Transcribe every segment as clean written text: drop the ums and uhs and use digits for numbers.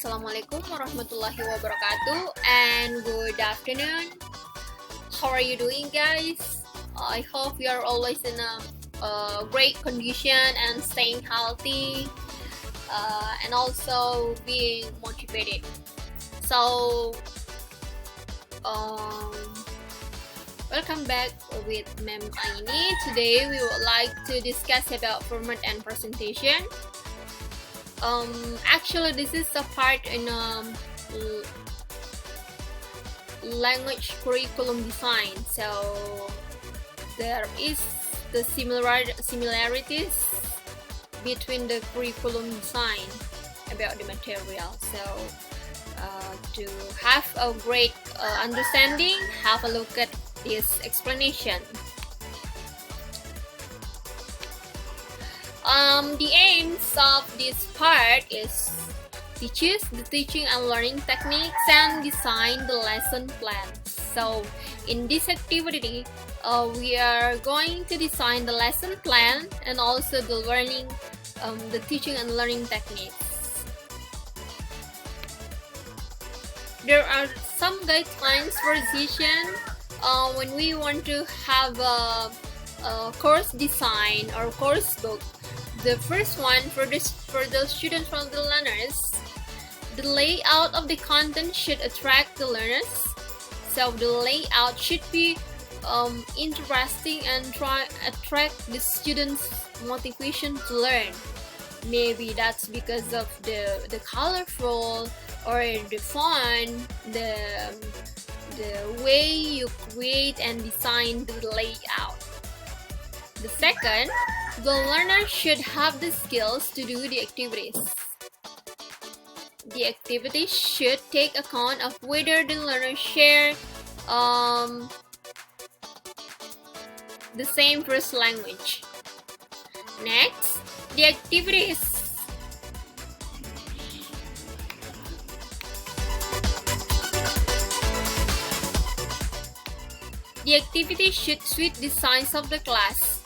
Assalamualaikum warahmatullahi wabarakatuh and good afternoon. How are you doing, guys? I hope you are always in a great condition and staying healthy and also being motivated. So, welcome back with Ma'am Aini. Today we would like to discuss about format and presentation. Actually, this is a part in language curriculum design. So there is the similarities between the curriculum design about the material. So to have a great understanding, have a look at this explanation. The aims of this part is teaches the teaching and learning techniques and design the lesson plans. So in this activity, we are going to design the lesson plan and also the teaching and learning techniques. There are some guidelines for decision when we want to have a course design or course book. The first one for the students, for the learners, the layout of the content should attract the learners. So the layout should be interesting and attract the students' motivation to learn. Maybe that's because of the colorful or the font, the way you create and design the layout. The second, the learner should have the skills to do the activities. The activities should take account of whether the learners share the same first language. Next, the activities should suit the size of the class.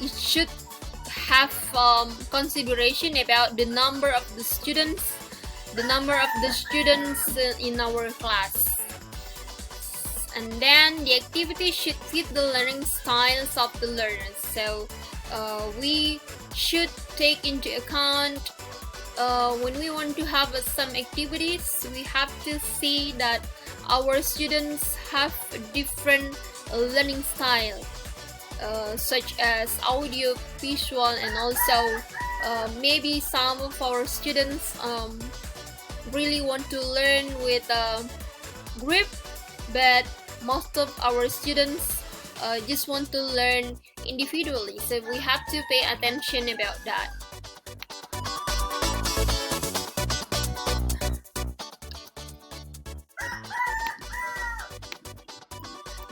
It should have consideration about the number of the students in our class. And then the activity should fit the learning styles of the learners. So we should take into account when we want to have some activities, we have to see that our students have a different learning style, such as audio, visual, and also maybe some of our students really want to learn with a group, but most of our students just want to learn individually. So we have to pay attention about that.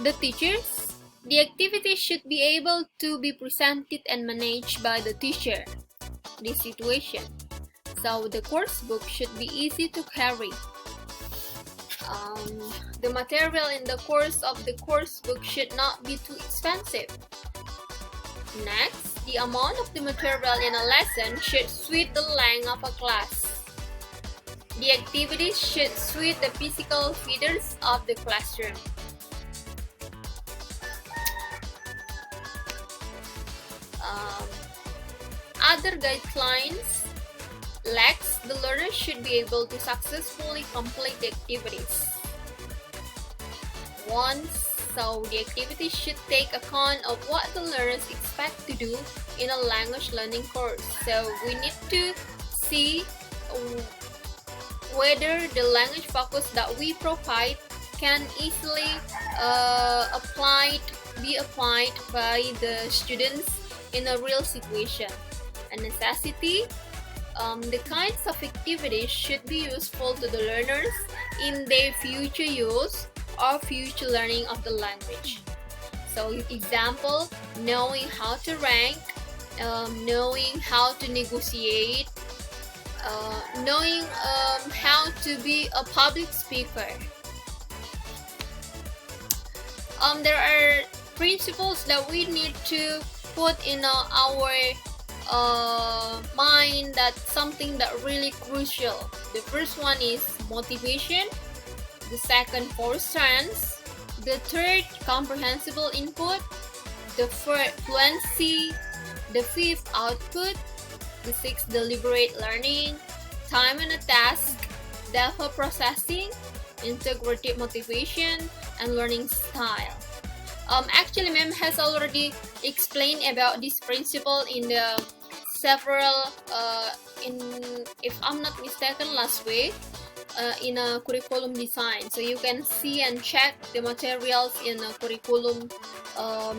The teachers, the activity should be able to be presented and managed by the teacher. The situation. So the course book should be easy to carry. The material in the course of the course book should not be too expensive. Next, the amount of the material in a lesson should suit the length of a class. The activities should suit the physical features of the classroom. Other guidelines lacks, the learner should be able to successfully complete the activities. So the activity should take account of what the learners expect to do in a language learning course. So we need to see whether the language focus that we provide can easily be applied by the students in a real situation. A necessity, the kinds of activities should be useful to the learners in their future use or future learning of the language. So example, knowing how to rank, knowing how to negotiate, knowing how to be a public speaker. There are principles that we need to put in our mind that something that really crucial. The first one is motivation, the second four strands, the third comprehensible input, the fourth fluency, the fifth output, the sixth deliberate learning, time and a task, data processing, integrative motivation, and learning style. Actually, ma'am has already explained about this principle in the several if I'm not mistaken, last week in a curriculum design. So you can see and check the materials in a curriculum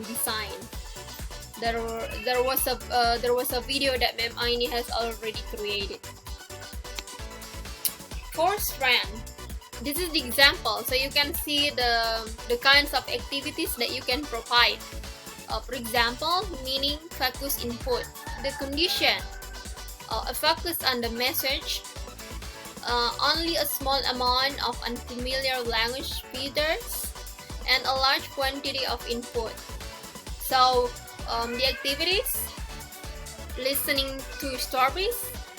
design. There was a video that Ma'am Aini has already created. Fourth strand. This is the example, so you can see the kinds of activities that you can provide. For example, meaning, focus, input. The condition, a focus on the message, only a small amount of unfamiliar language feeders, and a large quantity of input. So the activities: listening to stories,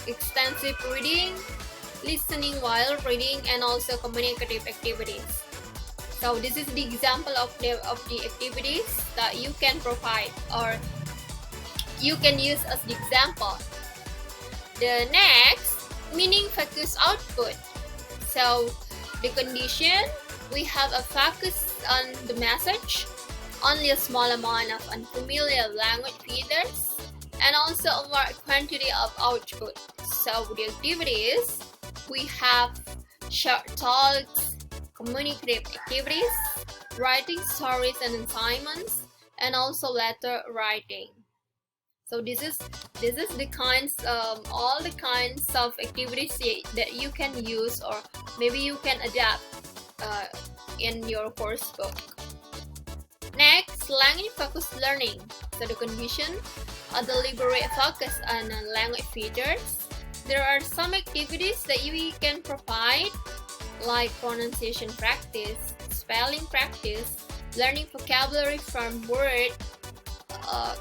extensive reading, listening while reading, and also communicative activities. So this is the example of the activities that you can provide or you can use as the example. The next, meaning, focus, output. So the condition, we have a focus on the message, only a small amount of unfamiliar language feeders, and also a large quantity of output. So the activities, we have short talks, communicative activities, writing stories and assignments, and also letter writing. So this is the kinds all the kinds of activities that you can use, or maybe you can adapt in your course book. Next, language focused learning. So the condition, a deliberate focus on language features. There are some activities that you can provide, like pronunciation practice, spelling practice, learning vocabulary from word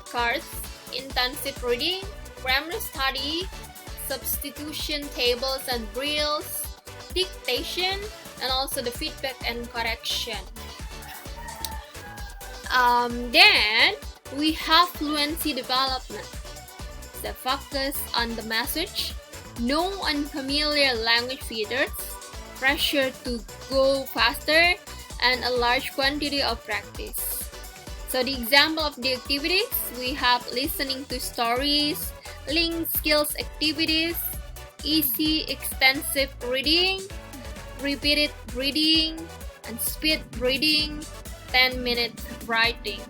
cards, intensive reading, grammar study, substitution tables and drills, dictation, and also the feedback and correction. Then we have fluency development. The focus on the message, no unfamiliar language feeders, pressure to go faster, and a large quantity of practice. So the example of the activities, we have listening to stories, link skills activities, easy extensive reading, repeated reading, and speed reading, 10-minute writing.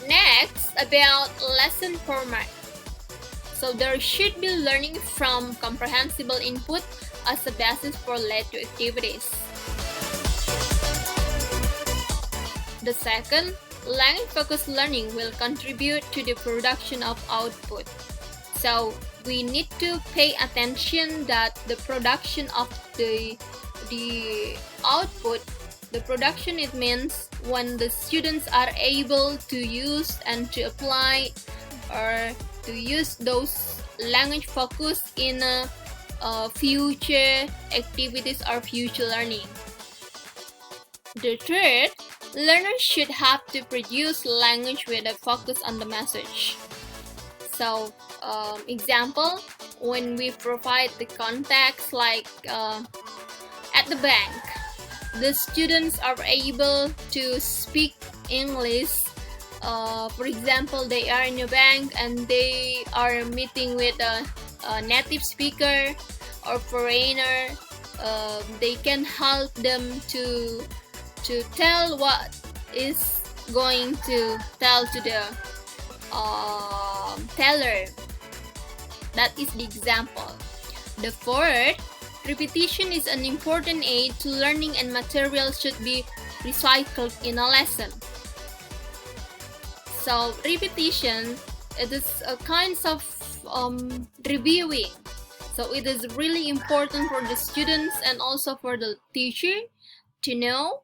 Next, about lesson format. So there should be learning from comprehensible input as a basis for later activities. The second, language-focused learning will contribute to the production of output. So we need to pay attention that the production of the output, the production, it means when the students are able to use and to apply or to use those language focus in future activities or future learning. The third, learners should have to produce language with a focus on the message. So example, when we provide the context, like at the bank, the students are able to speak English. For example, they are in a bank and they are meeting with a native speaker or foreigner. They can help them to tell what is going to tell to the teller. That is the example. The fourth, repetition is an important aid to learning and material should be recycled in a lesson. So repetition, it is a kind of reviewing. So it is really important for the students and also for the teacher to know